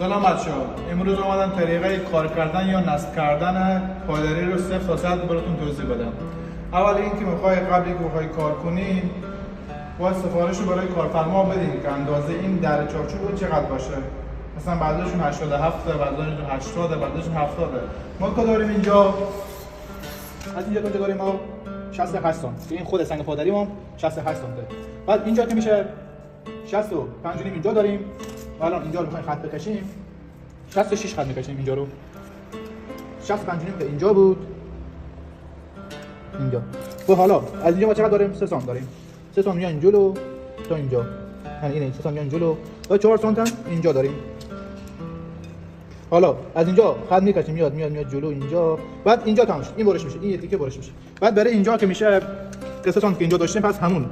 سلام بچه‌ها. امروز اومدم طریقه کار کردن یا نصب کردن پایداری رو 0 تا 100 براتون توضیح بدم. اول اینکه قبل اینکه بخوای کار کنین باید سفارش رو برای کارفرما بدین که اندازه این در چارچوب چقدر باشه. مثلا بعضیشون 87 بعضیشون 80 بعضیشون 70. ما که داریم اینجا از اینجا تا داریم ما 68 سانت. این خود سنگ پایداری ما 68 سانته. بعد اینجا که میشه 65 اینجا داریم. الان اینجا رو می‌خوایم خط بکشیم 66 خط می‌کشیم اینجا رو 65 به اینجا بود اینجا. خب حالا از اینجا ما چقدر داریم؟ 3 سانت داریم. 3 سانت میان جلو تا اینجا، یعنی این 3 سانت میان جلو و 4 سانت هم اینجا داریم. حالا از اینجا خط می‌کشیم میاد جلو اینجا، بعد اینجا تموم شد. این برش میشه، این یه تیکه برش میشه. بعد برای اینجا که میشه 3 سانت که اینجا داشتیم پس همون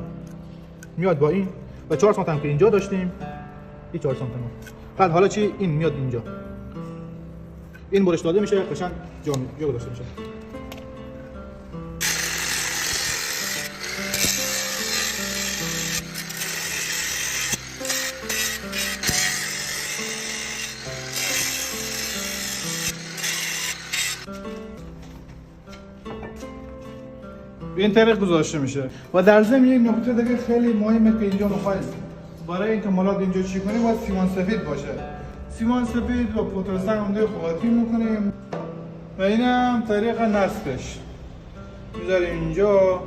میاد با این و 4 سانت هم که اینجا داشتیم این 4 سانت ما. بعد حالا چی؟ این میاد اینجا، این برش داده میشه قشنگ جا گذاشته میشه. این طریق گذاشته میشه. و در ضمن یک نکته دیگه خیلی مهمه که اینجا میخواید برای اینکه مالات اینجا چی کنیم باید سیمان سفید باشه. سیمان سفید و پوتاسنگ هم خاطی میکنیم و اینم طریق نصبش میذاریم اینجا.